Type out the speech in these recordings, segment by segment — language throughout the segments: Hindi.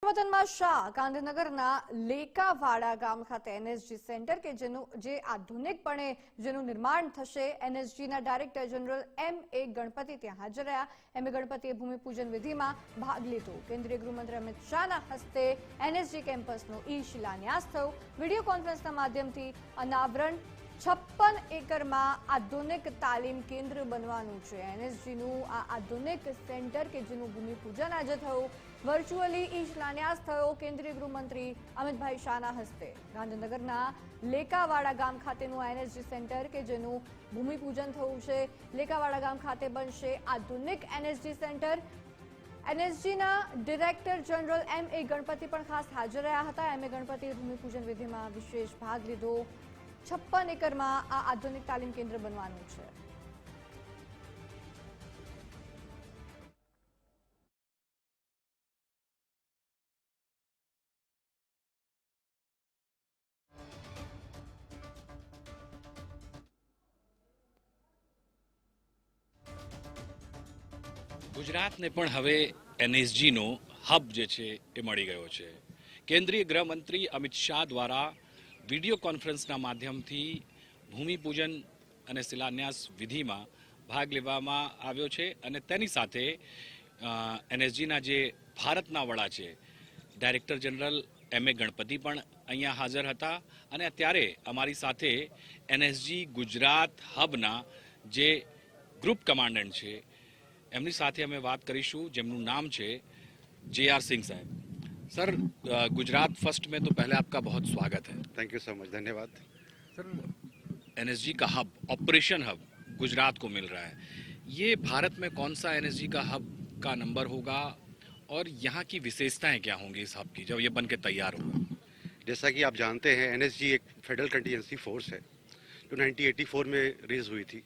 વતનમાં શાહ ગાંધીનગરના લેકાવાડા ગામ ખાતે એનએસજી સેન્ટર કે જે આધુનિકપણે જેનું નિર્માણ થશે એનએસજીના ડાયરેક્ટર જનરલ એમ.એ. ગણપતિ ત્યાં હાજર રહ્યા. એમ.એ. ગણપતિએ ભૂમિપૂજન વિધિમાં ભાગ લીધો. કેન્દ્રીય ગૃહમંત્રી અમિત શાહના હસ્તે એનએસજી કેમ્પસનો શિલાન્યાસ થયો. વિડીયો કોન્ફરન્સના માધ્યમથી અનાવરણ 56 એકરમાં આધુનિક તાલીમ કેન્દ્ર બનવાનું છે. એનએસજીનું આ આધુનિક સેન્ટર કે જેનું ભૂમિપૂજન આજે થયું. વર્ચ્યુઅલી શિલાન્યાસ થયો કેન્દ્રીય ગૃહમંત્રી અમિતભાઈ શાહના હસ્તે. ગાંધીનગરના લેકાવાડા ગામ ખાતેનું એનએસજી સેન્ટર કે જેનું ભૂમિપૂજન થયું છે. લેકાવાડા ગામ ખાતે બનશે આધુનિક એનએસજી સેન્ટર. એનએસજીના ડિરેક્ટર જનરલ એમ.એ. ગણપતિ પણ ખાસ હાજર રહ્યા હતા. એમ.એ. ગણપતિએ ભૂમિપૂજન વિધિમાં વિશેષ ભાગ લીધો. 56 એકરમાં આ આધુનિક તાલીમ કેન્દ્ર બનવાનું છે. ગુજરાતને પણ હવે એનએસજીનો હબ જે છે એ મળી ગયો છે. કેન્દ્રીય ગૃહમંત્રી અમિત શાહ દ્વારા વિડીયો કોન્ફરન્સના માધ્યમથી ભૂમિપૂજન અને શિલાન્યાસ વિધિમાં ભાગ લેવામાં આવ્યો છે અને તેની સાથે એનએસજીના જે ભારતના વડા છે ડાયરેક્ટર જનરલ એમ.એ. ગણપતિ પણ અહીંયા હાજર હતા અને અત્યારે અમારી સાથે એનએસજી ગુજરાત હબના જે ગ્રુપ કમાન્ડન્ટ છે એમની સાથે અમે વાત કરીશું જેમનું નામ છે जे.आर. सिंह साहब. सर गुजरात फर्स्ट में तो पहले आपका बहुत स्वागत है. थैंक यू सो मच, धन्यवाद. सर एनएसजी का हब, ऑपरेशन हब गुजरात को मिल रहा है. ये भारत में कौन सा एनएसजी का हब का नंबर होगा और यहाँ की विशेषताएं क्या होंगी इस हब की जब ये बन के तैयार होगा? जैसा कि आप जानते हैं एनएसजी एक फेडरल कंटीजेंसी फोर्स है जो 1984 में रेज हुई थी.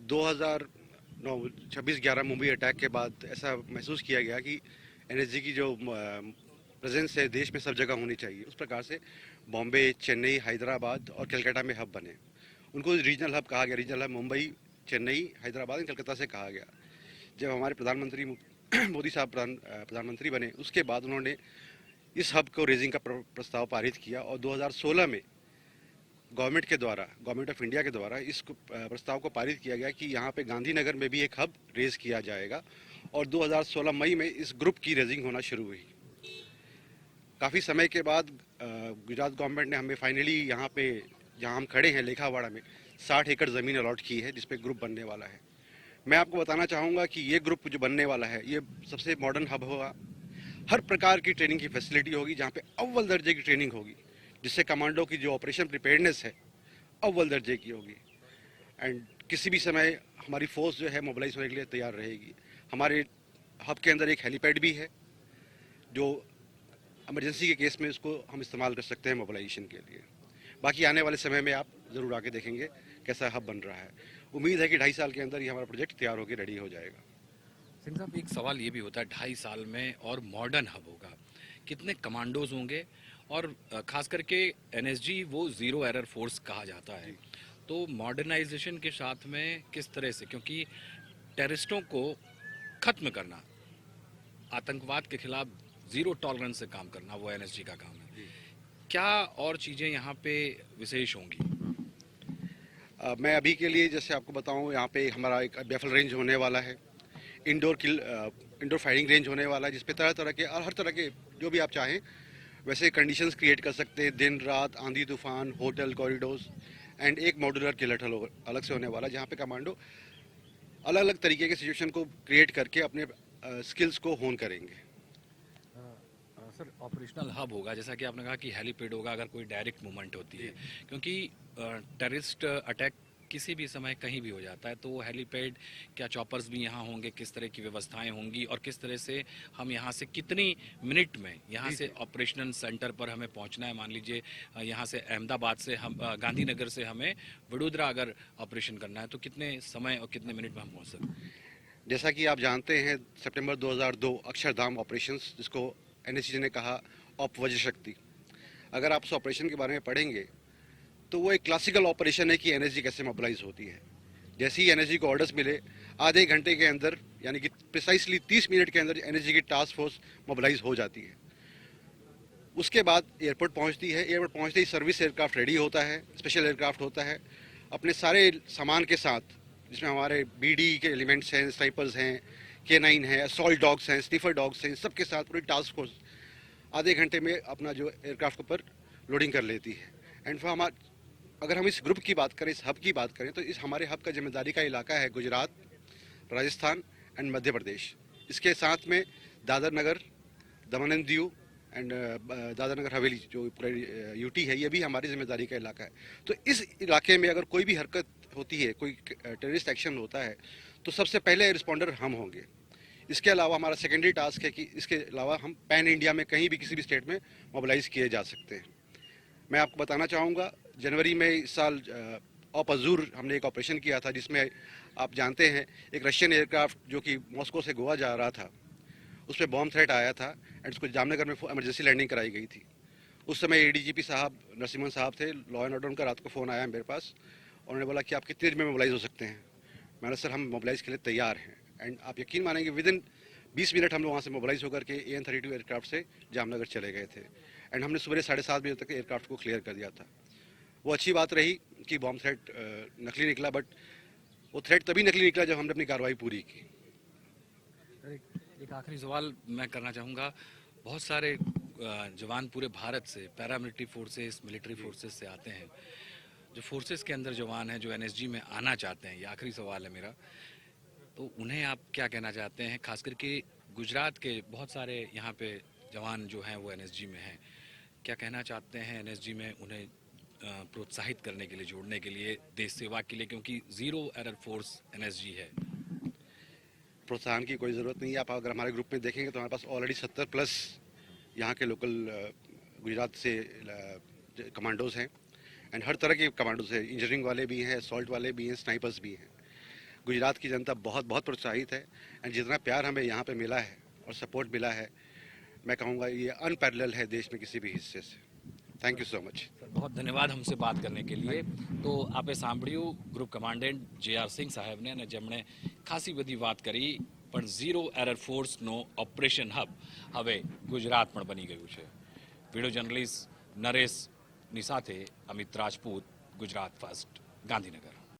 26/11 मुंबई अटैक के बाद ऐसा महसूस किया गया कि एनएसजी की जो प्रेजेंस है देश में सब जगह होनी चाहिए. उस प्रकार से बॉम्बे, चेन्नई, हैदराबाद और कलकत्ता में हब बने. उनको रीजनल हब कहा गया. रीजनल हब मुंबई, चेन्नई, हैदराबाद और कलकत्ता से कहा गया. जब हमारे प्रधानमंत्री मोदी साहब प्रधानमंत्री बने उसके बाद उन्होंने इस हब को रेजिंग का प्रस्ताव पारित किया और 2016 में गवर्नमेंट ऑफ इंडिया के द्वारा इस प्रस्ताव को पारित किया गया कि यहाँ पे गांधीनगर में भी एक हब रेज किया जाएगा और 2016 मई में इस ग्रुप की रेजिंग होना शुरू हुई. काफ़ी समय के बाद गुजरात गवर्नमेंट ने हमें फाइनली यहाँ पे जहाँ हम खड़े हैं लेखावाड़ा में 60 एकड़ ज़मीन अलॉट की है जिसपे ग्रुप बनने वाला है. मैं आपको बताना चाहूँगा कि ये ग्रुप जो बनने वाला है ये सबसे मॉडर्न हब होगा. हर प्रकार की ट्रेनिंग की फैसिलिटी होगी जहाँ पे अव्वल दर्जे की ट्रेनिंग होगी जिससे कमांडो की जो ऑपरेशन प्रिपेयर्डनेस है अव्वल दर्जे की होगी. एंड किसी भी समय हमारी फोर्स जो है मोबिलाइज होने के लिए तैयार रहेगी. हमारे हब के अंदर एक हेलीपैड भी है जो इमरजेंसी के केस में उसको हम इस्तेमाल कर सकते हैं मोबिलाइजेशन के लिए. बाकी आने वाले समय में आप ज़रूर आके देखेंगे कैसा हब बन रहा है. उम्मीद है कि 2.5 साल के अंदर ये हमारा प्रोजेक्ट तैयार होकर रेडी हो जाएगा. सिंह साहब एक सवाल ये भी होता है 2.5 साल में और मॉडर्न हब होगा, कितने कमांडोज होंगे और खास करके एनएसजी वो जीरो एरर फोर्स कहा जाता है, तो मॉडर्नाइजेशन के साथ में किस तरह से, क्योंकि टेररिस्टों को खत्म करना, आतंकवाद के खिलाफ जीरो टॉलरेंस से काम करना वो एनएसजी का काम है. क्या और चीज़ें यहाँ पे विशेष होंगी? मैं अभी के लिए जैसे आपको बताऊँ यहाँ पे हमारा एक बैफल रेंज होने वाला है, इंडोर फायरिंग रेंज होने वाला है जिसपे तरह तरह के और हर तरह के जो भी आप चाहें वैसे कंडीशंस क्रिएट कर सकते हैं. दिन रात, आंधी तूफान, होटल, कॉरिडोर्स एंड एक मॉड्यूलर किलर अलग से होने वाला जहाँ पे कमांडो अलग अलग तरीके के सिचुएशन को क्रिएट करके अपने स्किल्स को होन करेंगे. सर ऑपरेशनल हब होगा जैसा कि आपने कहा कि हेलीपैड होगा अगर कोई डायरेक्ट मूवमेंट होती है, क्योंकि टेररिस्ट अटैक किसी भी समय कहीं भी हो जाता है, तो हेलीपैड क्या चॉपर्स भी यहाँ होंगे, किस तरह की व्यवस्थाएं होंगी और किस तरह से हम यहाँ से कितनी मिनट में यहाँ से ऑपरेशनल सेंटर पर हमें पहुँचना है. मान लीजिए यहाँ से अहमदाबाद से हम गांधीनगर से हमें वडोदरा अगर ऑपरेशन करना है तो कितने समय और कितने मिनट में हम पहुँच सकते हैं? जैसा कि आप जानते हैं सितंबर 2002 अक्षरधाम ऑपरेशंस जिसको एनएसजी ने कहा ऑप वज्रशक्ति, अगर आप उस ऑपरेशन के बारे में पढ़ेंगे तो वो एक क्लासिकल ऑपरेशन है कि एनएसजी कैसे मोबिलाइज होती है. जैसे ही एनएसजी को ऑर्डर्स मिले आधे घंटे के अंदर यानी कि प्रिसाइसली 30 मिनट के अंदर एनएसजी की टास्क फोर्स मोबिलाइज हो जाती है। उसके बाद एयरपोर्ट पहुंचती है। एयरपोर्ट पहुंचते ही सर्विस एयरक्राफ्ट रेडी होता है, स्पेशल एयरक्राफ्ट होता है अपने सारे सामान के साथ, जिसमें हमारे बीडी के एलिमेंट्स हैं, स्नाइपर्स हैं, K9 है, असॉल्ट डॉग्स हैं, स्नीफर डॉग्स हैं, सबके साथ पूरी टास्क फोर्स आधे घंटे में अपना जो एयरक्राफ्ट के ऊपर लोडिंग कर लेती है। एंड फिर अगर हम इस ग्रुप की बात करें, इस हब की बात करें, तो इस हमारे हब का जिम्मेदारी का इलाका है गुजरात, राजस्थान एंड मध्य प्रदेश। इसके साथ में दादर नगर, दमन एंड दीव एंड दादर नगर हवेली जो पूरा यूटी है, ये भी हमारी जिम्मेदारी का इलाका है। तो इस इलाके में अगर कोई भी हरकत होती है, कोई टेररिस्ट एक्शन होता है, तो सबसे पहले रिस्पॉन्डर हम होंगे। इसके अलावा हमारा सेकेंडरी टास्क है कि इसके अलावा हम पैन इंडिया में कहीं भी किसी भी स्टेट में मोबिलाइज किए जा सकते हैं। मैं आपको बताना चाहूँगा, जनवरी में इस साल ऑपजूर हमने एक ऑपरेशन किया था, जिसमें आप जानते हैं एक रशियन एयरक्राफ्ट जो कि मॉस्को से गोवा जा रहा था, उस पर बॉम्ब थ्रेट आया था एंड उसको जामनगर में इमरजेंसी लैंडिंग कराई गई थी। उस समय एडीजीपी साहब नरसिम्हन साहब थे, लॉ एंड ऑर्डर। उनका रात को फ़ोन आया मेरे पास, उन्होंने बोला कि आप कितनी देर में मोबिलाइज हो सकते हैं। मैंने सर हम मोबिलाइज के लिए तैयार हैं। एंड आप यकीन मानेंगे विद इन 20 मिनट हम लोग वहाँ से मोबिलाइज होकर के AN-32 एयरक्राफ्ट से जामनगर चले गए थे। एंड हमने सुबह 7:30 बजे तक एयरक्राफ्ट को क्लियर कर दिया था। वो अच्छी बात रही कि बॉम्ब थ्रेट नकली निकला, बट वो थ्रेट तभी नकली निकला जब हमने अपनी कार्रवाई पूरी की। एक आखिरी सवाल मैं करना चाहूँगा। बहुत सारे जवान पूरे भारत से, पैरामिलिट्री फोर्सेस, मिलिट्री फोर्सेस से आते हैं। जो फोर्सेस के अंदर जवान हैं जो एनएसजी में आना चाहते हैं, ये आखिरी सवाल है मेरा, तो उन्हें आप क्या कहना चाहते हैं? खास करके गुजरात के बहुत सारे यहाँ पे जवान जो हैं वो एनएसजी में हैं, क्या कहना चाहते हैं एनएसजी में उन्हें प्रोत्साहित करने के लिए, जोड़ने के लिए, देश सेवा के लिए, क्योंकि जीरो एरर फोर्स एनएसजी है? प्रोत्साहन की कोई ज़रूरत नहीं है। आप अगर हमारे ग्रुप में देखेंगे तो हमारे पास ऑलरेडी 70+ यहाँ के लोकल गुजरात से कमांडोज हैं एंड हर तरह के कमांडोज हैं। इंजीनियरिंग वाले भी हैं, असॉल्ट वाले भी हैं, स्नाइपर्स भी हैं। गुजरात की जनता बहुत बहुत प्रोत्साहित है एंड जितना प्यार हमें यहाँ पे मिला है और सपोर्ट मिला है, मैं कहूँगा ये अनपैरेलल है देश में किसी भी हिस्से से। Thank you so much. बहुत धन्यवाद हमसे बात करने के लिए। તો આપે સાંભળ્યું ગ્રુપ કમાન્ડન્ટ JR સિંહ સાહેબને, અને જેમણે ખાસી બધી વાત કરી, પણ ઝીરો એરર ફોર્સનો ઓપરેશન હબ હવે ગુજરાત પણ બની ગયું છે. વિડીયો જર્નલિસ્ટ નરેશની સાથે અમિત રાજપૂત, ગુજરાત ફર્સ્ટ, ગાંધીનગર.